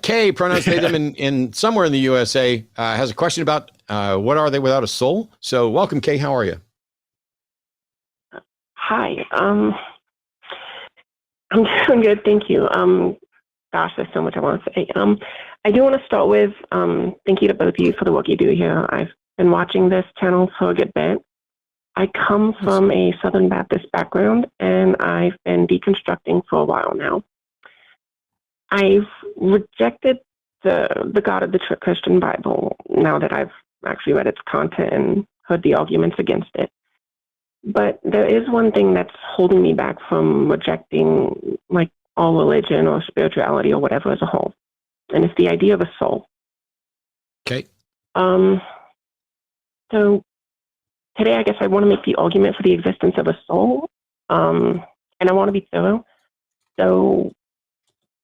Kay, pronouns they them in somewhere in the USA, has a question about what are they without a soul? So welcome, Kay. How are you? Hi. I'm doing good, thank you. Gosh, there's so much I want to say. I do want to start with thank you to both of you for the work you do here. I've been watching this channel for a good bit. I come from a Southern Baptist background, and I've been deconstructing for a while now. I've rejected the God of the Christian Bible now that I've actually read its content and heard the arguments against it. But there is one thing that's holding me back from rejecting like all religion or spirituality or whatever as a whole, and it's the idea of a soul. Okay. So today, I guess I want to make the argument for the existence of a soul, and I want to be thorough. So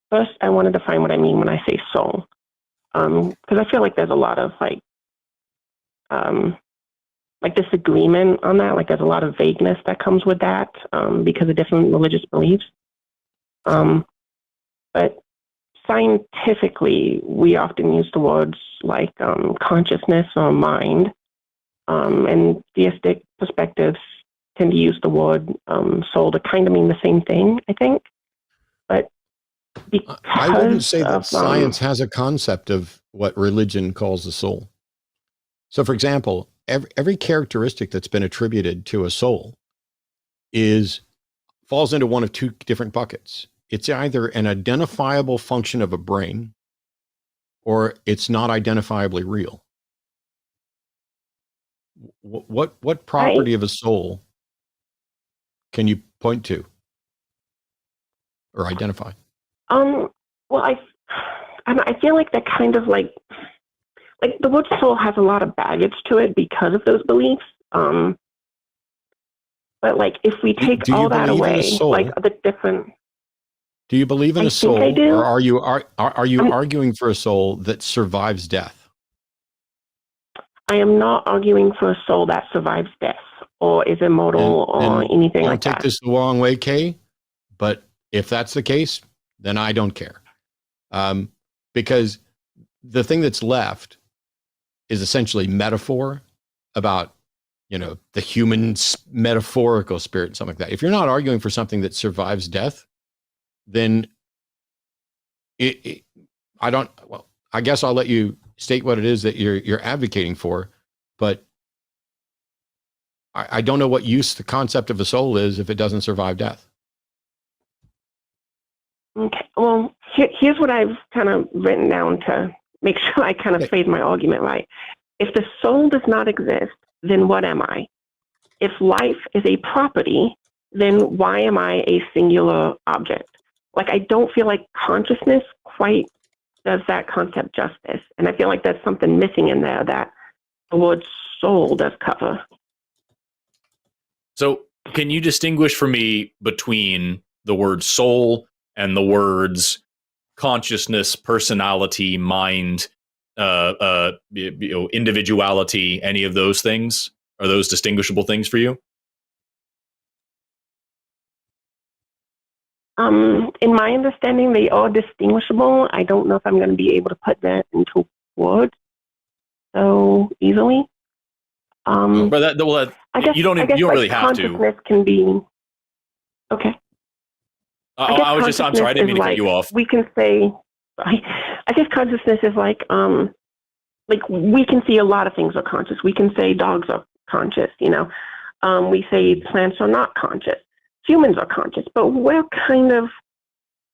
first, I want to define what I mean when I say soul, because I feel like there's a lot of like disagreement on that. Like there's a lot of vagueness that comes with that because of different religious beliefs. But scientifically, we often use the words like consciousness or mind. And theistic perspectives tend to use the word soul to kind of mean the same thing, I think. But because I wouldn't say that science has a concept of what religion calls the soul. So, for example, every characteristic that's been attributed to a soul falls into one of two different buckets. It's either an identifiable function of a brain, or it's not identifiably real. What property of a soul can you point to or identify? Well, I feel like that kind of like the word soul has a lot of baggage to it because of those beliefs. But like if we take all that away, like the different. Do you believe in a soul, I do. Or are you arguing for a soul that survives death? I am not arguing for a soul that survives death or is immortal or anything like that. Don't take this the wrong way, Kay, but if that's the case, then I don't care. Because the thing that's left is essentially metaphor about, the human metaphorical spirit and something like that. If you're not arguing for something that survives death, then I guess I'll let you state what it is that you're advocating for, but I don't know what use the concept of a soul is if it doesn't survive death. Okay, well, here's what I've kind of written down to make sure I kind of phrase my argument right. If the soul does not exist, then what am I? If life is a property, then why am I a singular object? Like, I don't feel like consciousness quite does that concept justice. And I feel like there's something missing in there that the word soul does cover. So can you distinguish for me between the word soul and the words consciousness, personality, mind, individuality, any of those things? Are those distinguishable things for you? In my understanding, they are distinguishable. I don't know if I'm going to be able to put that into words so easily. But I guess you don't really have to. Consciousness can be okay. I'm sorry, I didn't mean to cut you off. We can say, I guess consciousness is like we can see a lot of things are conscious. We can say dogs are conscious. We say plants are not conscious. Humans are conscious, but we're kind of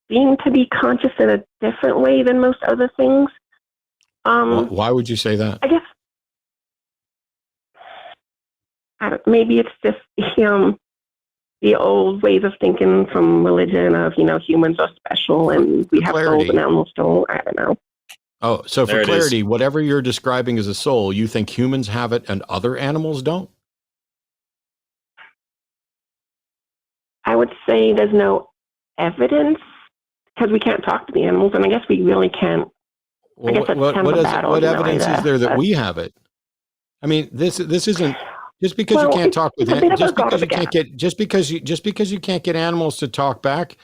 deemed to be conscious in a different way than most other things. Why would you say that? I guess maybe it's just the old ways of thinking from religion of humans are special and we have souls and animals don't. I don't know. Oh, so for clarity, whatever you're describing as a soul, you think humans have it and other animals don't? I would say there's no evidence because we can't talk to the animals, and I guess we really can't. Well, I guess that's what evidence is there that we have it? I mean, this isn't just because you can't talk with animals. Just because you can't get animals to talk back,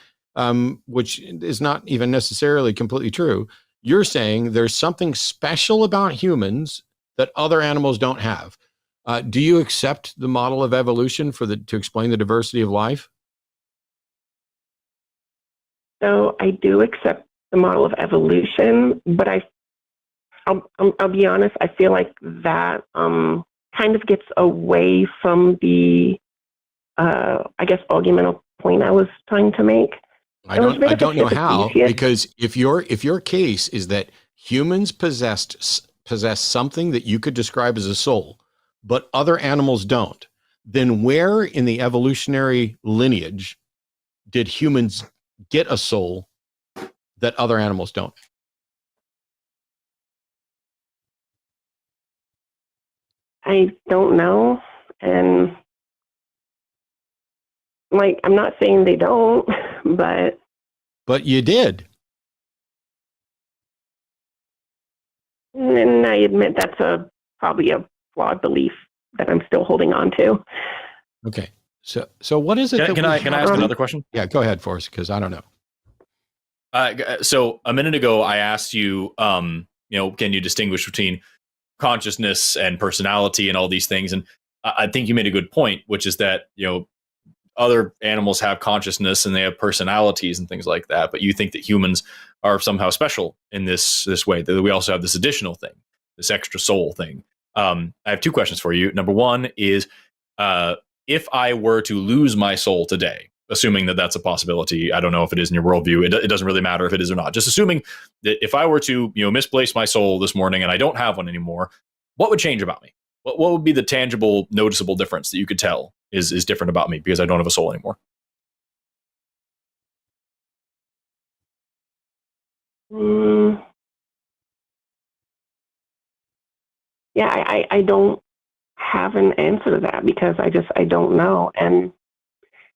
which is not even necessarily completely true. you're saying there's something special about humans that other animals don't have. Do you accept the model of evolution to explain the diversity of life? So I do accept the model of evolution, but I'll be honest, I feel like that kind of gets away from the, I guess, argumental point I was trying to make. I don't know how, because if your case is that humans possess something that you could describe as a soul, but other animals don't, then where in the evolutionary lineage did humans get a soul that other animals don't? I don't know. And like, I'm not saying they don't, but you did. And I admit that's probably a flawed belief that I'm still holding on to. Okay. So what is it? Can I ask another question? Yeah, go ahead, Forrest, because I don't know. So a minute ago, I asked you, can you distinguish between consciousness and personality and all these things? And I think you made a good point, which is that, other animals have consciousness and they have personalities and things like that. But you think that humans are somehow special in this way, that we also have this additional thing, this extra soul thing. I have two questions for you. Number one is, if I were to lose my soul today, assuming that that's a possibility, I don't know if it is in your worldview. It doesn't really matter if it is or not. Just assuming that if I were to, misplace my soul this morning and I don't have one anymore, what would change about me? What would be the tangible, noticeable difference that you could tell is different about me because I don't have a soul anymore? Yeah, I don't have an answer to that because I don't know. And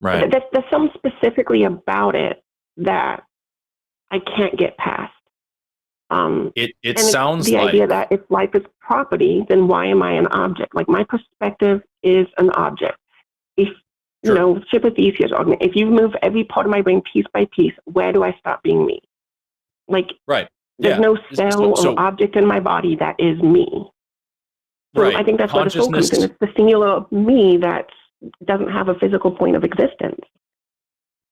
right. There's something specifically about it that I can't get past. It sounds the like idea that if life is property, then why am I an object? Like, my perspective is an object. If Ship of Theseus argument, if you move every part of my brain piece by piece, where do I stop being me? Like, right. There's no cell or object in my body that is me. So right. I think that's where the soul comes in. It's the singular me that doesn't have a physical point of existence.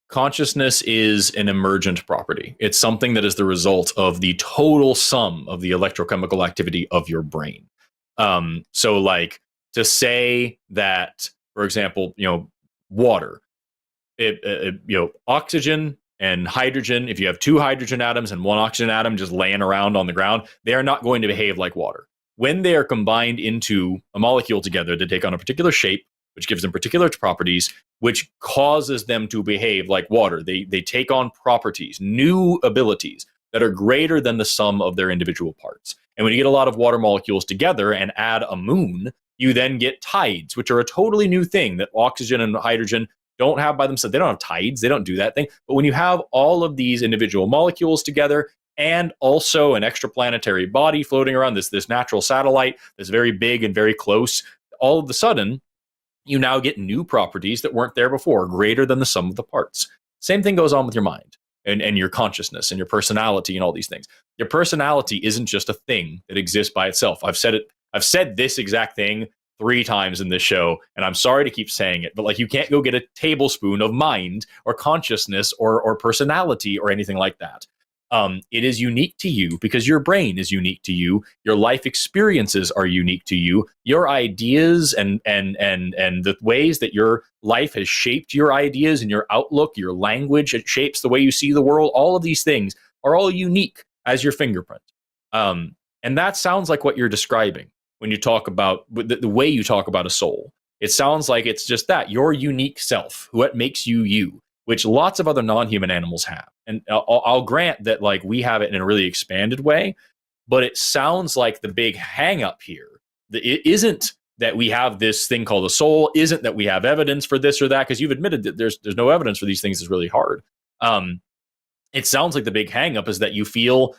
Consciousness is an emergent property. It's something that is the result of the total sum of the electrochemical activity of your brain. So like to say that, for example, water, oxygen and hydrogen, if you have two hydrogen atoms and one oxygen atom just laying around on the ground, they are not going to behave like water. When they are combined into a molecule together, they take on a particular shape, which gives them particular properties, which causes them to behave like water. They take on properties, new abilities that are greater than the sum of their individual parts. And when you get a lot of water molecules together and add a moon, you then get tides, which are a totally new thing that oxygen and hydrogen don't have by themselves. They don't have tides. They don't do that thing. But when you have all of these individual molecules together and also an extraplanetary body floating around, this natural satellite that's very big and very close, all of a sudden, you now get new properties that weren't there before, greater than the sum of the parts. Same thing goes on with your mind and your consciousness and your personality and all these things. Your personality isn't just a thing that exists by itself. I've said this exact thing 3 times in this show, and I'm sorry to keep saying it, but like, you can't go get a tablespoon of mind or consciousness or personality or anything like that. It is unique to you because your brain is unique to you. Your life experiences are unique to you. Your ideas and the ways that your life has shaped your ideas and your outlook, your language, it shapes the way you see the world. All of these things are all unique as your fingerprint. And that sounds like what you're describing when you talk about the way you talk about a soul. It sounds like it's just that, your unique self, what makes you you, which lots of other non-human animals have. And I'll grant that, like, we have it in a really expanded way, but it sounds like the big hang up here, it isn't that we have this thing called a soul, isn't that we have evidence for this or that, because you've admitted that there's no evidence for these things. Is really hard. It sounds like the big hang up is that you feel,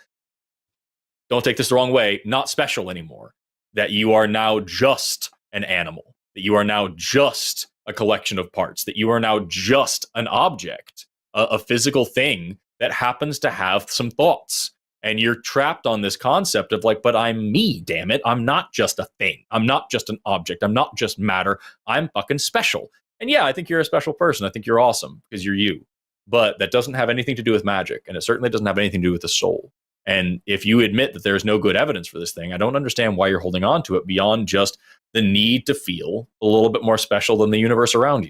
don't take this the wrong way, not special anymore, that you are now just an animal, that you are now just a collection of parts, that you are now just an object, a physical thing that happens to have some thoughts And you're trapped on this concept of like, but I'm me, damn it. I'm not just a thing. I'm not just an object. I'm not just matter. I'm fucking special. And yeah, I think you're a special person. I think you're awesome because you're you. But that doesn't have anything to do with magic. And it certainly doesn't have anything to do with the soul. And if you admit that there's no good evidence for this thing, I don't understand why you're holding on to it beyond just the need to feel a little bit more special than the universe around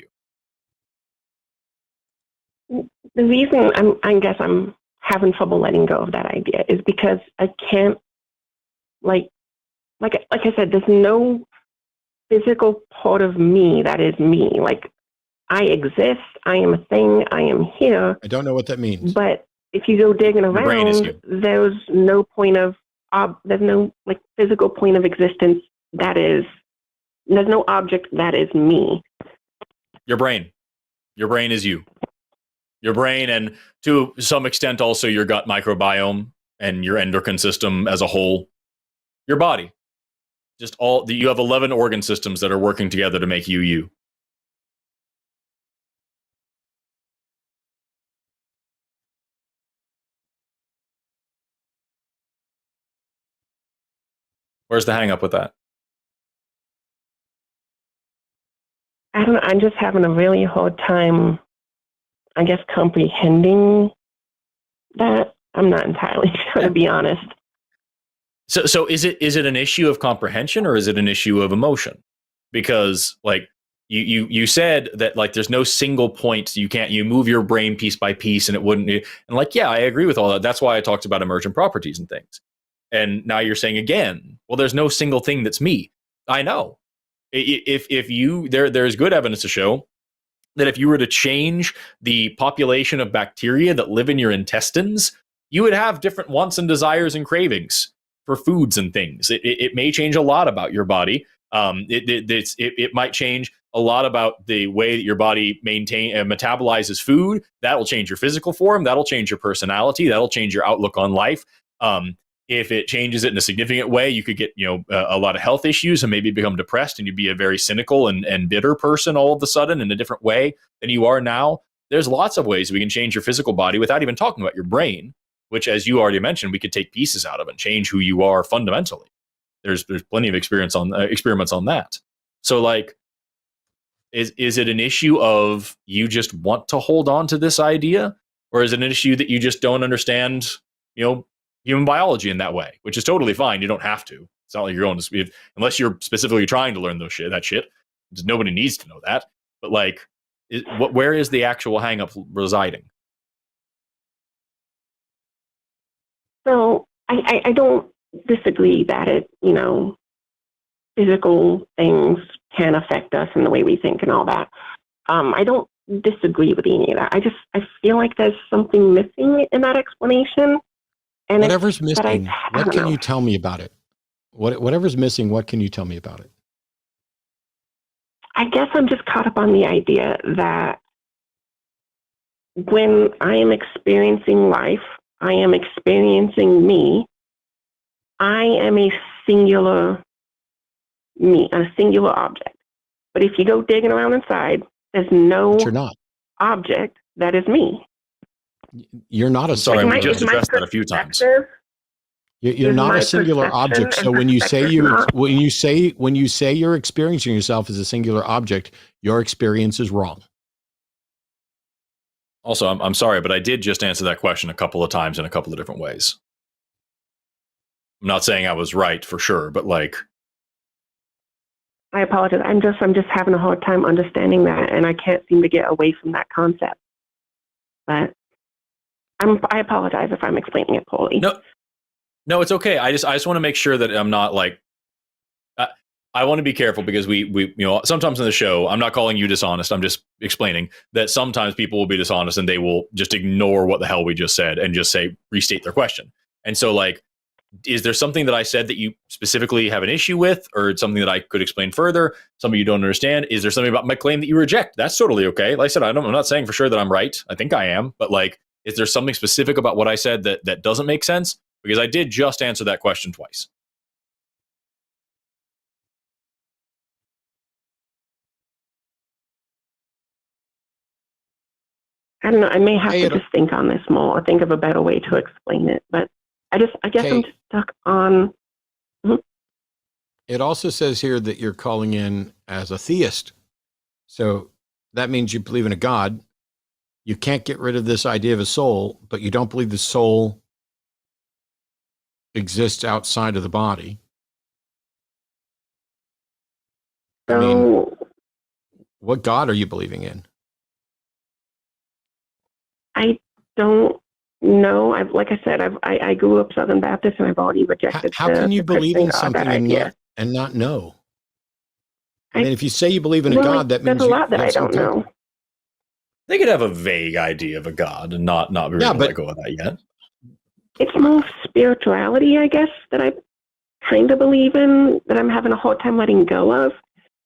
you. The reason I guess I'm having trouble letting go of that idea is because I can't, like I said, there's no physical part of me that is me. Like, I exist, I am a thing, I am here. I don't know what that means. But if you go digging around, there's no point of, there's no like physical point of existence that is, there's no object that is me. Your brain. Your brain is you. Your brain, and to some extent also your gut microbiome and your endocrine system as a whole. Your body. Just you have 11 organ systems that are working together to make you. Where's the hang up with that? I don't know. I'm just having a really hard time, I guess, comprehending that. I'm not entirely sure, to be honest. So is it an issue of comprehension or is it an issue of emotion? Because like you said that like there's no single point, you move your brain piece by piece and it wouldn't, and like, yeah, I agree with all that. That's why I talked about emergent properties and things. And now you're saying again, well, there's no single thing that's me. I know. If you there's good evidence to show that if you were to change the population of bacteria that live in your intestines, you would have different wants and desires and cravings for foods and things. It may change a lot about your body. It might change a lot about the way that your body metabolizes food. That'll change your physical form. That'll change your personality. That'll change your outlook on life. If it changes it in a significant way, you could get a lot of health issues and maybe become depressed, and you'd be a very cynical and bitter person all of a sudden in a different way than you are now. There's lots of ways we can change your physical body without even talking about your brain, which, as you already mentioned, we could take pieces out of and change who you are fundamentally. There's plenty of experiments on that. So like, is it an issue of you just want to hold on to this idea, or is it an issue that you just don't understand, human biology in that way, which is totally fine. You don't have to. It's not like you're going to, unless you're specifically trying to learn that shit. Nobody needs to know that. But like, where is the actual hang up residing? So I don't disagree that physical things can affect us in the way we think and all that. I don't disagree with any of that. I feel like there's something missing in that explanation. And whatever's missing, what can you tell me about it? Whatever's missing, what can you tell me about it? I guess I'm just caught up on the idea that when I am experiencing life, I am experiencing me. I am a singular me, a singular object. But if you go digging around inside, there's no object that is me. You're not a sorry. We just addressed that a few times. You're not a singular object. So when you say you're experiencing yourself as a singular object, your experience is wrong. Also, I'm sorry, but I did just answer that question a couple of times in a couple of different ways. I'm not saying I was right for sure, but like, I apologize. I'm just having a hard time understanding that, and I can't seem to get away from that concept. But I apologize if I'm explaining it poorly. No, it's okay. I just want to make sure that I'm not like, I want to be careful because we sometimes in the show, I'm not calling you dishonest. I'm just explaining that sometimes people will be dishonest and they will just ignore what the hell we just said and just restate their question. And so like, is there something that I said that you specifically have an issue with, or something that I could explain further? Something you don't understand? Is there something about my claim that you reject? That's totally okay. Like I said, I'm not saying for sure that I'm right. I think I am, but like, is there something specific about what I said that doesn't make sense? Because I did just answer that question twice. I don't know. I may have to just think on this more or think of a better way to explain it. But I guess Okay. I'm stuck on. It also says here that you're calling in as a theist. So that means you believe in a God. You can't get rid of this idea of a soul, but you don't believe the soul exists outside of the body. I mean, So what God are you believing in? I don't know. Like I said, I grew up Southern Baptist, and I've already How, rejected how can you the believe Christian in God, that something idea. and not know? I I- mean, if you say you believe in a Well, God, that there's means a you lot that I have some don't know. They could have a vague idea of a god and not be Yeah, able to but- let go of that yet. It's more spirituality, I guess, that I kind of believe in, that I'm having a hard time letting go of.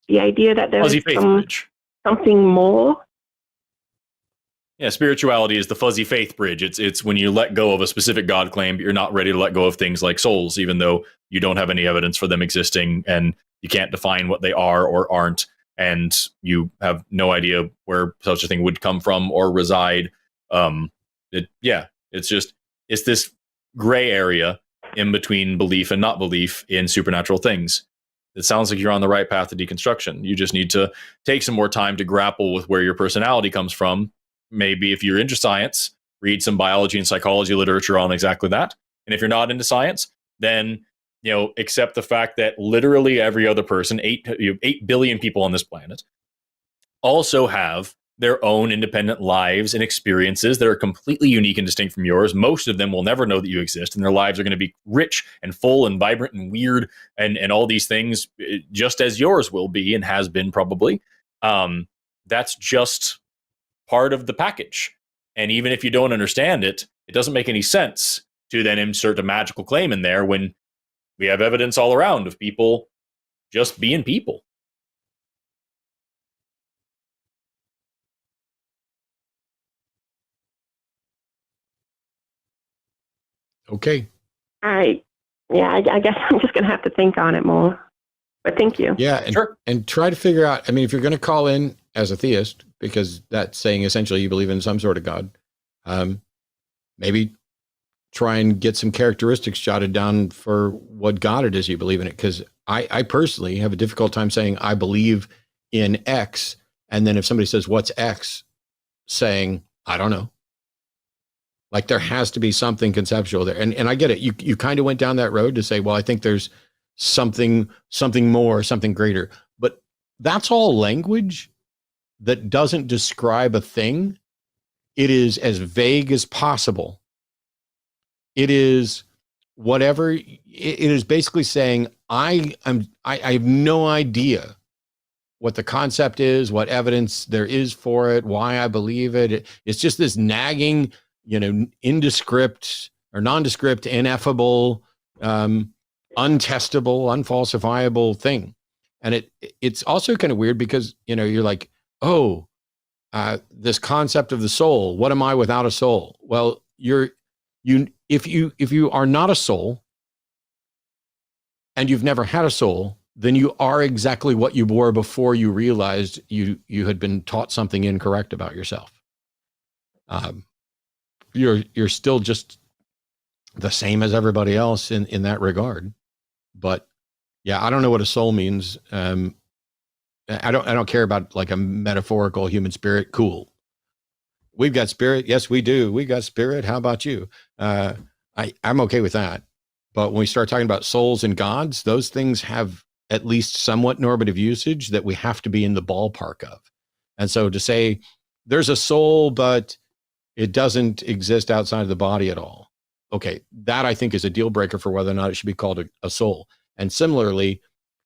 The idea that there's Fuzzy faith bridge. something more. Yeah, spirituality is the fuzzy faith bridge. It's when you let go of a specific God claim, but you're not ready to let go of things like souls, even though you don't have any evidence for them existing, and you can't define what they are or aren't, and you have no idea where such a thing would come from or reside. It's this gray area in between belief and not belief in supernatural things. It sounds like you're on the right path to deconstruction. You just need to take some more time to grapple with where your personality comes from. Maybe if you're into science, read some biology and psychology literature on exactly that. And if you're not into science, then accept the fact that literally every other person, 8 billion people on this planet, also have their own independent lives and experiences that are completely unique and distinct from yours. Most of them will never know that you exist, and their lives are going to be rich and full and vibrant and weird and all these things, just as yours will be and has been probably. That's just part of the package. And even if you don't understand it, it doesn't make any sense to then insert a magical claim in there when we have evidence all around of people just being people. Okay. I guess I'm just going to have to think on it more. But thank you. Yeah. And, Sure. and try to figure out, I mean, if you're going to call in as a theist, because that's saying essentially you believe in some sort of God, maybe try and get some characteristics jotted down for what God it is you believe in it. Because I personally have a difficult time saying I believe in X. And then if somebody says, what's X? Saying, I don't know. Like there has to be something conceptual there. And I get it. You kind of went down that road to say, well, I think there's something more, something greater. But that's all language that doesn't describe a thing. It is as vague as possible. It is whatever. It is basically saying, I have no idea what the concept is, what evidence there is for it, why I believe it. It's just this nagging, indescript or nondescript, ineffable, untestable, unfalsifiable thing. And it's also kind of weird because, you're like, oh, this concept of the soul, what am I without a soul? Well, if you are not a soul and you've never had a soul, then you are exactly what you were before you realized you had been taught something incorrect about yourself. You're still just the same as everybody else in that regard. But yeah, I don't know what a soul means. I don't care about like a metaphorical human spirit. Cool. We've got spirit. Yes, we do. We got spirit. How about you? I'm okay with that. But when we start talking about souls and gods, those things have at least somewhat normative usage that we have to be in the ballpark of. And so to say there's a soul, but it doesn't exist outside of the body at all. Okay, that I think is a deal breaker for whether or not it should be called a soul. And similarly,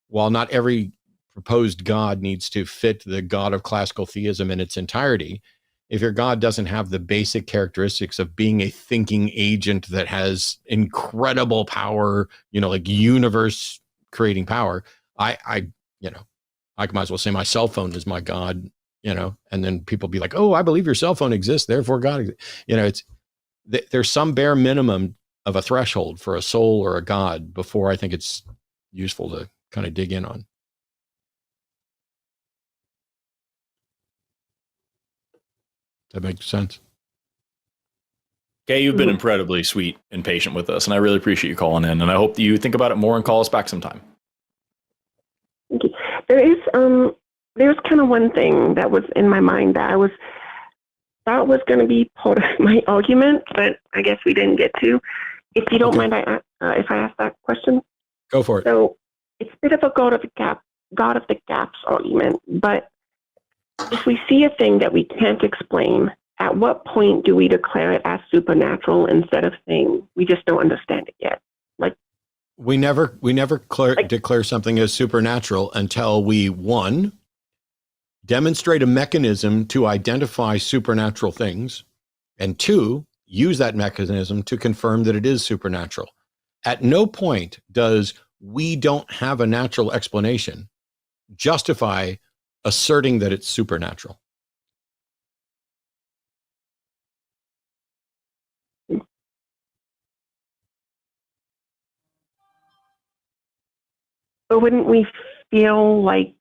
while not every proposed God needs to fit the God of classical theism in its entirety, if your God doesn't have the basic characteristics of being a thinking agent that has incredible power, like universe creating power, I might as well say my cell phone is my God, and then people be like, oh, I believe your cell phone exists, therefore God, there's some bare minimum of a threshold for a soul or a God before I think it's useful to kind of dig in on. That makes sense. Kay, you've been incredibly sweet and patient with us, and I really appreciate you calling in. And I hope that you think about it more and call us back sometime. Thank you. There's kind of one thing that was in my mind that I thought was going to be part of my argument, but I guess we didn't get to. If you don't mind, if I ask that question. Go for it. So it's a bit of a God of the gaps argument, but if we see a thing that we can't explain, at what point do we declare it as supernatural instead of saying we just don't understand it yet? Like we never declare something as supernatural until we, one, demonstrate a mechanism to identify supernatural things, and two, use that mechanism to confirm that it is supernatural. At no point does we don't have a natural explanation justify asserting that it's supernatural. But wouldn't we feel like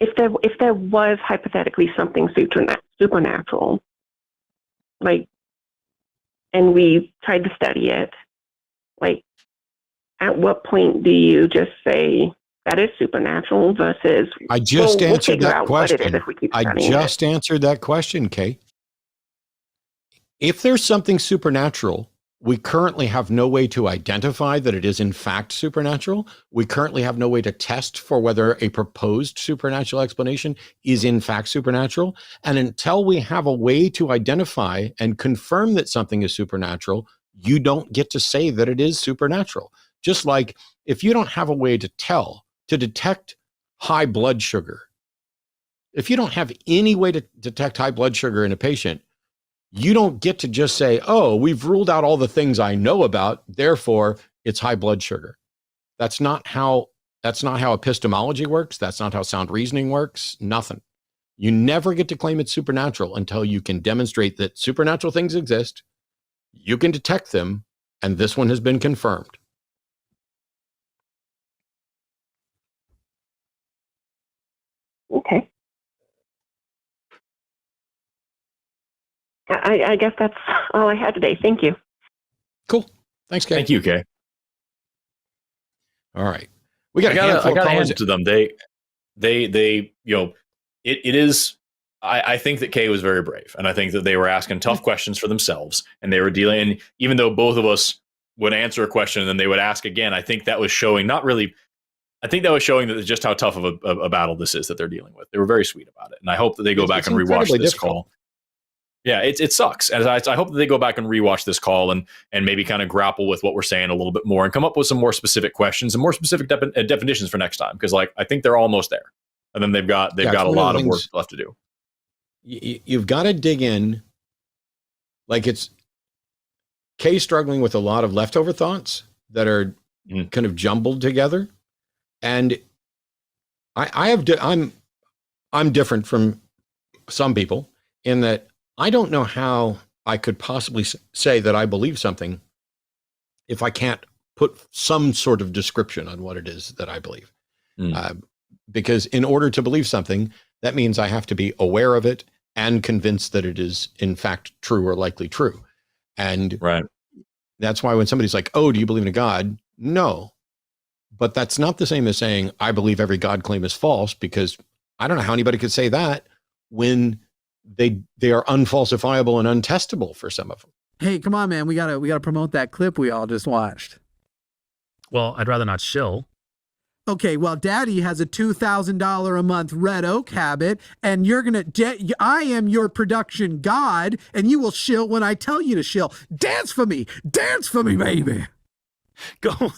if there was hypothetically something supernatural, like, and we tried to study it, like, at what point do you just say that is supernatural versus I just answered that question. I just it. answered that question, Kay. If there's something supernatural, we currently have no way to identify that it is in fact supernatural. We currently have no way to test for whether a proposed supernatural explanation is in fact supernatural. And until we have a way to identify and confirm that something is supernatural, you don't get to say that it is supernatural. Just like if you don't have a way to detect high blood sugar, if you don't have any way to detect high blood sugar in a patient, you don't get to just say, oh, we've ruled out all the things I know about, therefore it's high blood sugar. That's not how epistemology works. That's not how sound reasoning works. Nothing. You never get to claim it's supernatural until you can demonstrate that supernatural things exist, you can detect them, and this one has been confirmed. Okay. I guess that's all I had today. Thank you. Cool. Thanks, Kay. Thank you, Kay. All right. We got I got to hand it to them. They, you know, it is, I think that Kay was very brave. And I think that they were asking tough questions for themselves, and they were dealing, and even though both of us would answer a question and then they would ask again, I think that was showing that just how tough of a battle this is that they're dealing with. They were very sweet about it. And I hope that they go back and rewatch this call. Yeah, it sucks. And I hope that they go back and rewatch this call and maybe kind of grapple with what we're saying a little bit more and come up with some more specific questions and more specific definitions for next time. Because I think they're almost there. And then they've got a lot of work left to do. You've got to dig in. Like it's Kay struggling with a lot of leftover thoughts that are kind of jumbled together. And I'm different from some people in that I don't know how I could possibly say that I believe something if I can't put some sort of description on what it is that I believe. Because in order to believe something, that means I have to be aware of it and convinced that it is in fact true or likely true. And that's why when somebody's like, oh, do you believe in a God? No. But that's not the same as saying I believe every God claim is false, because I don't know how anybody could say that when they are unfalsifiable and untestable for some of them. Hey, come on, man. We gotta promote that clip we all just watched. Well, I'd rather not shill. Okay, well, Daddy has a $2,000 a month Red Oak habit, and I am your production god, and you will shill when I tell you to shill. Dance for me, baby. Go,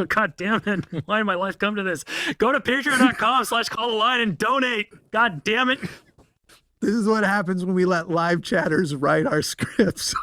God damn it. Why did my life come to this? Go to patreon.com/call-the-line and donate. God damn it. This is what happens when we let live chatters write our scripts.